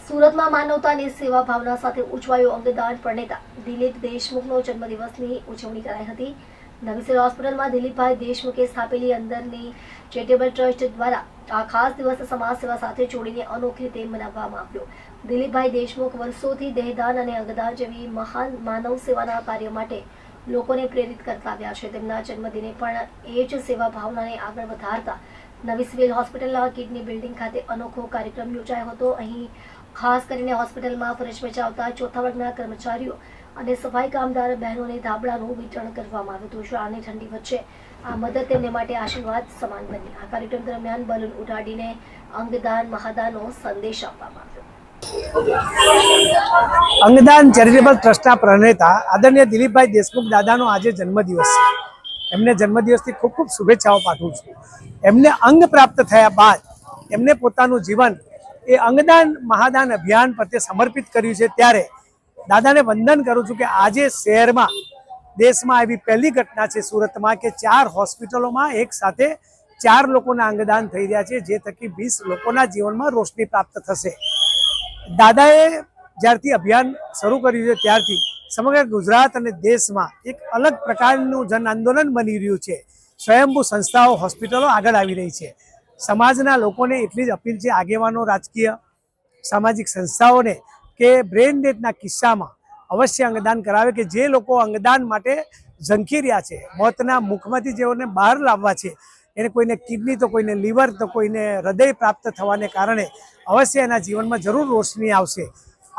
સુરતમાં માનવતાની સેવા ભાવના સાથે ઉજવાયો અંગદાન પ્રણેતા દિલીપ દેશમુખનો જન્મદિવસની ઉજવણી કરાઈ હતી। નવી સિવિલ હોસ્પિટલમાં દિલીપભાઈ દેશમુખે સ્થાપેલી અંદરની ચેરિટેબલ ટ્રસ્ટ દ્વારા આ ખાસ દિવસ સમાજ સેવા સાથે જોડીને અનોખી રીતે મનાવવામાં આવ્યો। દિલીપભાઈ દેશમુખ વર્ષોથી દેહદાન અને અંગદાન જેવી મહાન માનવ સેવાના કાર્ય માટે લોકોને પ્રેરિત કરતા આવ્યા છે। તેમના જન્મદિને પણ એ જ સેવા ભાવનાને આગળ વધારતા નવી સિવિલ હોસ્પિટલના કિડની બિલ્ડિંગ ખાતે અનોખો કાર્યક્રમ યોજાયો હતો। અહીં ખાસ કરીને હોસ્પિટલમાં ફરજ બજાવતા ચોથા વર્ગના કર્મચારીઓ અને સફાઈ કામદાર બહેનોને ધાબળાનું વિતરણ કરવામાં આવ્યું હતું। શાળાની ઠંડી વચ્ચે આ મદદ તેમને માટે આશીર્વાદ સમાન બની। આ કાર્યક્રમ દરમિયાન બલૂન ઉડાડીને અંગદાન મહાદાનનો સંદેશ આપવામાં આવ્યો। અંગદાન ચેરિટેબલ ટ્રસ્ટના પ્રણેતા આદરણીય દિલીપભાઈ દેશમુખ દાદાનો આજે જન્મદિવસ છે। એમને જન્મદિવસથી ખૂબ ખૂબ શુભેચ્છાઓ પાઠવું છું। એમને અંગ પ્રાપ્ત થયા બાદ એમને પોતાનું જીવન એ અંગદાન મહાદાન અભિયાન પ્રત્યે સમર્પિત કર્યું છે। ત્યારે દાદાને વંદન કરું છું કે આજે શહેરમાં દેશમાં એવી પહેલી ઘટના છે સુરતમાં કે 4 હોસ્પિટલોમાં એક સાથે 4 લોકોના અંગદાન થઈ રહ્યા છે, જે થકી 20 લોકોના જીવનમાં રોશની પ્રાપ્ત થશે। દાદાએ જ્યારથી અભિયાન શરૂ કર્યું છે ત્યારથી સમગ્ર ગુજરાત અને દેશમાં એક અલગ પ્રકારનું જન આંદોલન બની રહ્યું છે। સ્વયંભૂ સંસ્થાઓ હોસ્પિટલો આગળ આવી રહી છે। સમાજના લોકોને એટલી જ અપીલ છે, આગેવાનો, રાજકીય સામાજિક સંસ્થાઓને, કે બ્રેન ડેથના કિસ્સામાં અવશ્ય અંગદાન કરાવે કે જે લોકો અંગદાન માટે ઝંખી રહ્યા છે, મોતના મુખમાંથી જેઓને બહાર લાવવા છે, એને કોઈને કિડની તો કોઈને લીવર તો કોઈને હૃદય પ્રાપ્ત થવાને કારણે અવશ્ય એના જીવનમાં જરૂર રોશની આવશે।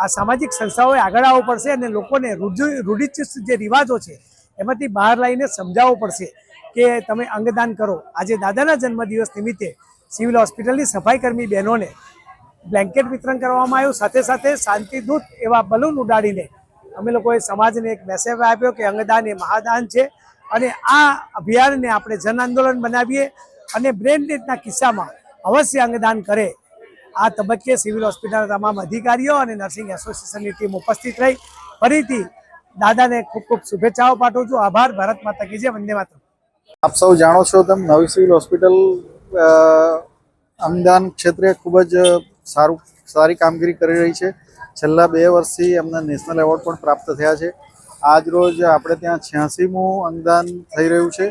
આ સામાજિક સંસ્થાઓએ આગળ આવવું પડશે અને લોકોને રૂઢિચુસ્ત જે રિવાજો છે એમાંથી બહાર લાવીને સમજાવવું પડશે કે તમે અંગદાન કરો। આજે દાદાના જન્મદિવસ નિમિત્તે સિવિલ હોસ્પિટલની સફાઈકર્મી બહેનોને બ્લેન્કેટ વિતરણ કરવામાં આવ્યું, સાથે સાથે શાંતિદૂત એવા બલૂન ઉડાડીને અમે લોકોએ સમાજને એક મેસેજ આપ્યો કે અંગદાન એ મહાદાન છે અને આ અભિયાનને આપણે જન આંદોલન બનાવીએ અને બ્રેન ડેથના કિસ્સામાં અવશ્ય અંગદાન કરે। આ તબક્કે સિવિલ હોસ્પિટલના તમામ અધિકારીઓ અને નર્સિંગ એસોસિએશનની ટીમ ઉપસ્થિત રહી। ફરીથી દાદાને ખૂબ ખૂબ શુભેચ્છાઓ પાઠવું છું। આભાર। ભારત માતા કી જય। વંદે માતરમ। આપ સૌ જાણો છો તેમ નવી સિવિલ હોસ્પિટલ અંગદાન ક્ષેત્રે ખૂબ જ સારી કામગીરી કરી રહી છે। છેલ્લા 2 વર્ષથી એમને નેશનલ એવોર્ડ પણ પ્રાપ્ત થયા છે। આજ રોજ આપણે ત્યાં 86મું અંગદાન થઈ રહ્યું છે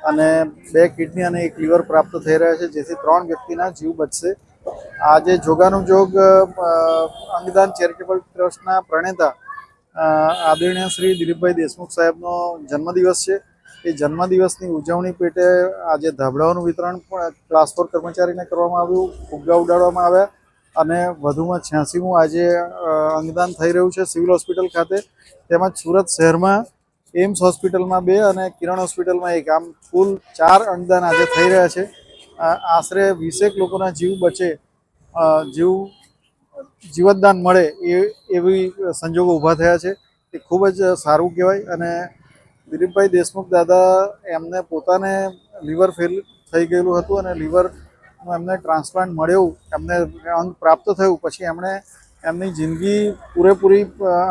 અને 2 કિડની અને 1 લીવર પ્રાપ્ત થઈ રહ્યા છે, જેથી 3 વ્યક્તિના જીવ બચશે। આજે જોગાનુજોગ અંગદાન ચેરિટેબલ ટ્રસ્ટના પ્રણેતા આદરણીય શ્રી દિલીપભાઈ દેશમુખ સાહેબનો જન્મદિવસ છે। એ જન્મદિવસની ઉજવણી પેટે આજે ધાબળાઓનું વિતરણ પણ ક્લાસ 4 કર્મચારીને કરવામાં આવ્યું, ફુગ્ગા ઉડાડવામાં આવ્યા અને વધુમાં 86મું આજે અંગદાન થઈ રહ્યું છે સિવિલ હોસ્પિટલ ખાતે। તેમજ સુરત શહેરમાં એમ્સ હોસ્પિટલમાં 2 અને કિરણ હોસ્પિટલમાં 1, આમ કુલ 4 અંગદાન આજે થઈ રહ્યા છે। આશરે 20 લોકોના જીવ બચે, જીવતદાન મળે એવી સંજોગો ઊભા થયા છે। એ ખૂબ જ સારું કહેવાય। અને દિલીપભાઈ દેશમુખ દાદા એમને પોતાને લીવર ફેલ થઈ ગયેલું હતું અને લીવરનું એમને ટ્રાન્સપ્લાન્ટ મળ્યું, એમને અંગ પ્રાપ્ત થયું, પછી એમણે એમની જિંદગી પૂરેપૂરી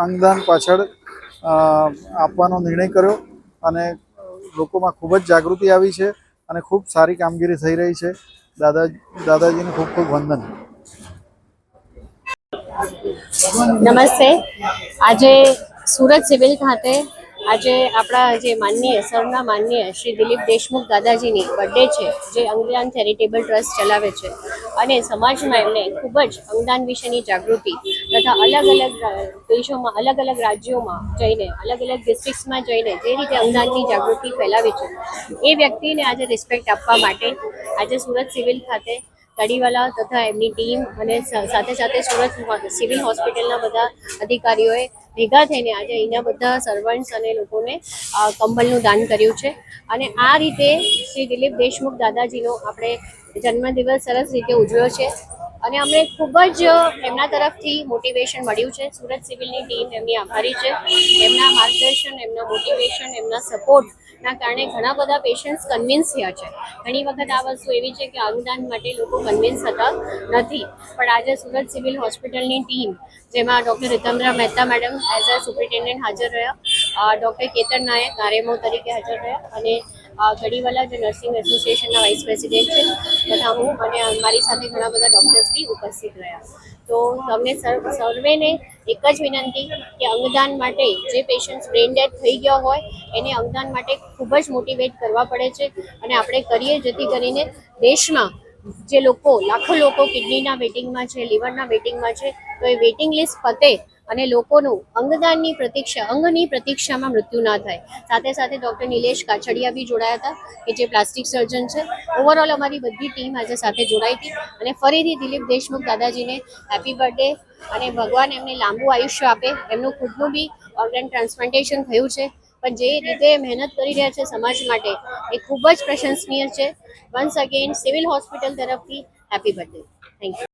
અંગદાન પાછળ આપવાનો નિર્ણય કર્યો અને લોકોમાં ખૂબ જ જાગૃતિ આવી છે અને ખૂબ સારી કામગીરી થઈ રહી છે। દાદાજીને ખૂબ ખૂબ વંદન। નમસ્તે। આજે સુરત સિવિલ ખાતે આજે આપણા જે માનનીય શ્રી દિલીપ દેશમુખ દાદાજીની બર્થડે છે, જે અંગદાન ચેરિટેબલ ટ્રસ્ટ ચલાવે છે અને સમાજમાં એમને ખૂબ જ અંગદાન વિશેની જાગૃતિ તથા અલગ અલગ દેશોમાં, અલગ અલગ રાજ્યોમાં જઈને, અલગ અલગ ડિસ્ટ્રિક્ટ્સમાં જઈને જે રીતે અંગદાનની જાગૃતિ ફેલાવી છે, એ વ્યક્તિને આજે રિસ્પેક્ટ આપવા માટે આજે સુરત સિવિલ ખાતે તડીવાલા તથા એમની ટીમ અને સાથે સાથે સુરત સિવિલ હોસ્પિટલના બધા અધિકારીઓએ ભેગા થઈને આજે અહીંના બધા સર્વન્ટ્સ અને લોકોને કંબલનું દાન કર્યું છે। અને આ રીતે શ્રી દિલીપ દેશમુખ દાદાજીનો આપણે જન્મદિવસ સરસ રીતે ઉજવ્યો છે અને અમને ખૂબ જ એમના તરફથી મોટિવેશન મળ્યું છે। સુરત સિવિલની ટીમ એમની આભારી છે। એમના માર્ગદર્શન, એમના મોટિવેશન, એમના સપોર્ટના કારણે ઘણા બધા પેશન્ટ્સ કન્વિન્સ થયા છે। ઘણી વખત આ વસ્તુ એવી છે કે અંગદાન માટે લોકો કન્વિન્સ થતા નથી, પણ આજે સુરત સિવિલ હોસ્પિટલની ટીમ, જેમાં doctor Ritendra Mehta madam as a superintendent હાજર રહ્યા, ડૉક્ટર કેતન નાયક આરએમઓ તરીકે હાજર રહ્યા અને ગઢીવાલા જે નર્સિંગ એસોસિએશનના વાઇસ પ્રેસિડેન્ટ છે તથા હું અને મારી સાથે ઘણા બધા ડૉક્ટર્સ બી ઉપસ્થિત રહ્યા. તો તમને સર્વેને એક જ વિનંતી કે અંગદાન માટે જે પેશન્ટ્સ બ્રેઇન ડેડ થઈ ગયા હોય એને અંગદાન માટે ખૂબ જ મોટિવેટ કરવા પડે છે અને આપણે કરીએ જેથી કરીને દેશમાં જે લોકો લાખો લોકો કિડનીના વેટિંગમાં છે, લીવરના વેટિંગમાં છે, તો એ વેટિંગ લિસ્ટ પતે અને લોકોનું અંગની પ્રતીક્ષામાં મૃત્યુ ના થાય. સાથે સાથે ડૉક્ટર નિલેશ કાછડિયા બી જોડાયા હતા કે જે પ્લાસ્ટિક સર્જન છે. ઓવરઓલ અમારી બધી ટીમ આજે સાથે જોડાઈ હતી અને ફરીથી દિલીપ દેશમુખ દાદાજીને હેપી બર્થડે અને ભગવાન એમને લાંબુ આયુષ્ય આપે. એમનું ખુદનું બી ઓર્ગન ટ્રાન્સપ્લાન્ટેશન થયું છે, પણ જે રીતે મહેનત કરી રહ્યા છે સમાજ માટે એ ખૂબ જ પ્રશંસનીય છે. વન્સ અગેન સિવિલ હોસ્પિટલ તરફથી હેપી બર્થડે. Thank you.